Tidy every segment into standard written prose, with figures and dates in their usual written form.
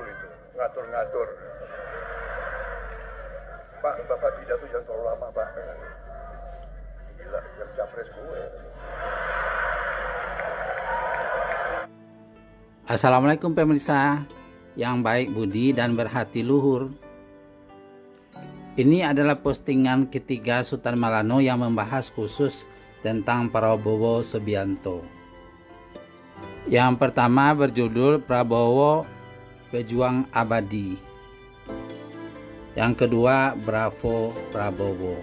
itu, ngatur-ngatur. Pak, Bapak pidato jangan terlalu lama, Pak. Gila, yang capres gue. Assalamualaikum pemirsa yang baik budi dan berhati luhur. Ini adalah postingan ketiga Sultan Malano yang membahas khusus tentang Prabowo Subianto. Yang pertama berjudul Prabowo Pejuang Abadi. Yang kedua Bravo Prabowo.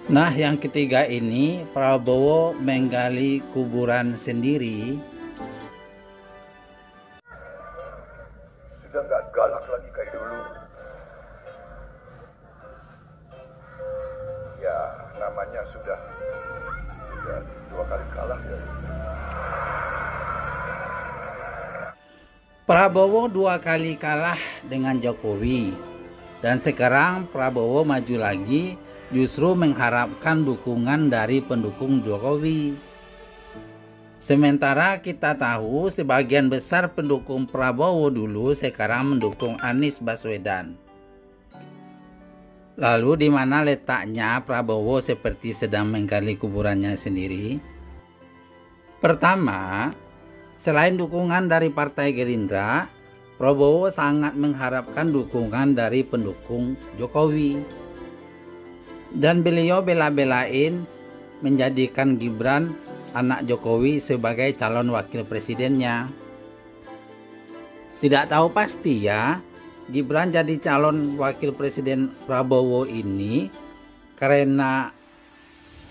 Nah, yang ketiga ini Prabowo menggali kuburan sendiri. Sudah nggak galak lagi kayak dulu. Ya, namanya sudah 2 kali kalah ya. Prabowo 2 kali kalah dengan Jokowi, dan sekarang Prabowo maju lagi justru mengharapkan dukungan dari pendukung Jokowi. Sementara kita tahu sebagian besar pendukung Prabowo dulu sekarang mendukung Anies Baswedan. Lalu di mana letaknya Prabowo seperti sedang menggali kuburannya sendiri? Pertama, selain dukungan dari Partai Gerindra, Prabowo sangat mengharapkan dukungan dari pendukung Jokowi. Dan beliau bela-belain menjadikan Gibran, anak Jokowi, sebagai calon wakil presidennya. Tidak tahu pasti ya, Gibran jadi calon wakil presiden Prabowo ini karena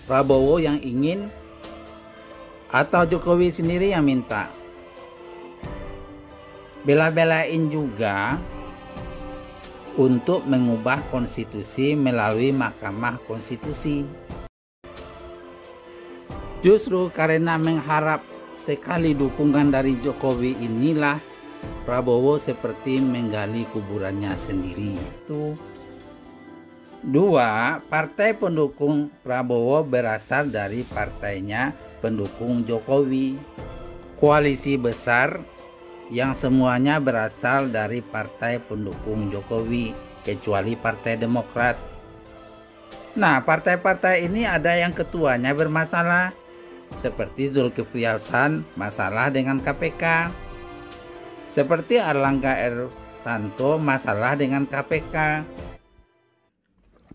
Prabowo yang ingin atau Jokowi sendiri yang minta. Bela-belain juga untuk mengubah konstitusi melalui Mahkamah Konstitusi. Justru karena mengharap sekali dukungan dari Jokowi inilah Prabowo seperti menggali kuburannya sendiri. 2. Partai pendukung Prabowo berasal dari partainya pendukung Jokowi. Koalisi besar yang semuanya berasal dari partai pendukung Jokowi, kecuali Partai Demokrat. Nah, partai-partai ini ada yang ketuanya bermasalah, seperti Zulkifli Hasan masalah dengan KPK, seperti Erlangga Ertanto masalah dengan KPK.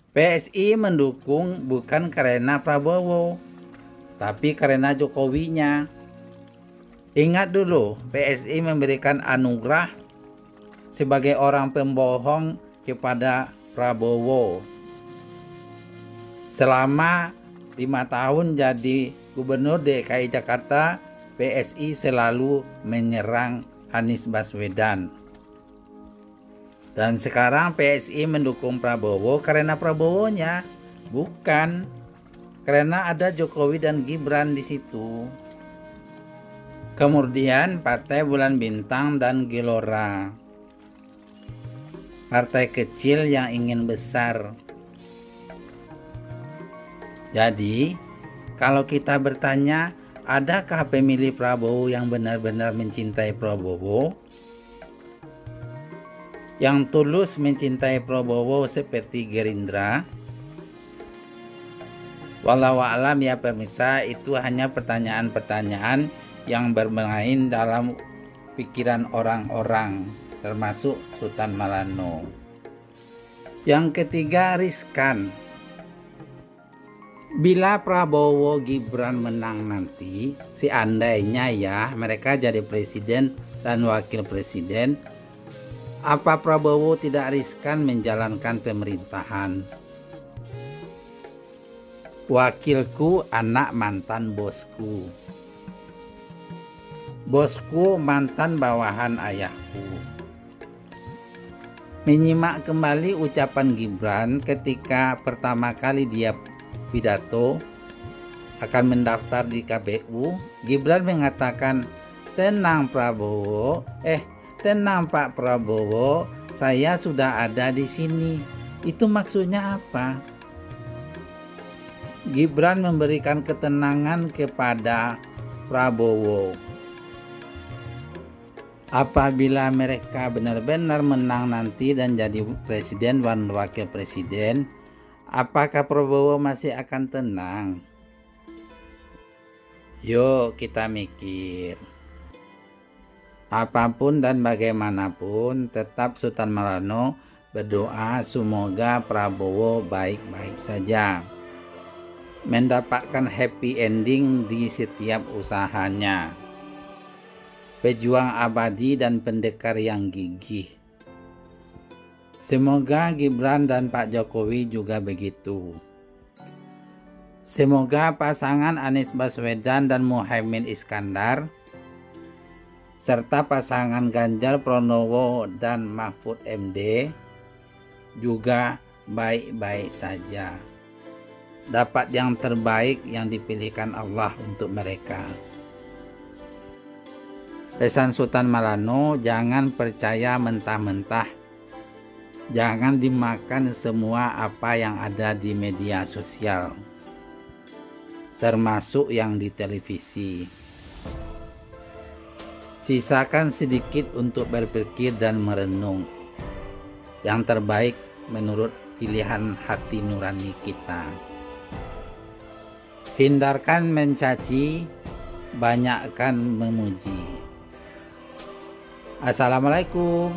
PSI mendukung bukan karena Prabowo, tapi karena Jokowinya. Ingat dulu, PSI memberikan anugerah sebagai orang pembohong kepada Prabowo. Selama 5 tahun jadi Gubernur DKI Jakarta, PSI selalu menyerang Anies Baswedan. Dan sekarang PSI mendukung Prabowo karena Prabowonya, bukan karena ada Jokowi dan Gibran di situ. Kemudian Partai Bulan Bintang dan Gelora. Partai kecil yang ingin besar. Jadi, kalau kita bertanya, adakah pemilih Prabowo yang benar-benar mencintai Prabowo? Yang tulus mencintai Prabowo seperti Gerindra? Wallahu a'lam ya pemirsa, itu hanya pertanyaan-pertanyaan yang bermain dalam pikiran orang-orang, termasuk Sultan Malano. Yang ketiga, riskan. Bila Prabowo Gibran menang nanti, seandainya ya mereka jadi presiden dan wakil presiden, apa Prabowo tidak riskan menjalankan pemerintahan? Wakilku anak mantan bosku. Bosku mantan bawahan ayahku. Menyimak kembali ucapan Gibran ketika pertama kali dia pidato akan mendaftar di KPU. Gibran mengatakan, tenang Prabowo, tenang Pak Prabowo, saya sudah ada di sini. Itu maksudnya apa? Gibran memberikan ketenangan kepada Prabowo. Apabila mereka benar-benar menang nanti dan jadi presiden dan wakil presiden, apakah Prabowo masih akan tenang? Yuk kita mikir. Apapun dan bagaimanapun, tetap Sultan Maulana berdoa semoga Prabowo baik-baik saja, mendapatkan happy ending di setiap usahanya, pejuang abadi dan pendekar yang gigih. Semoga Gibran dan Pak Jokowi juga begitu. Semoga pasangan Anies Baswedan dan Muhaimin Iskandar serta pasangan Ganjar Pranowo dan Mahfud MD juga baik-baik saja. Dapat yang terbaik yang dipilihkan Allah untuk mereka. Pesan Sultan Maulana, jangan percaya mentah-mentah. Jangan dimakan semua apa yang ada di media sosial, termasuk yang di televisi. Sisakan sedikit untuk berpikir dan merenung. Yang terbaik menurut pilihan hati nurani kita. Hindarkan mencaci, banyakkan memuji. Assalamualaikum.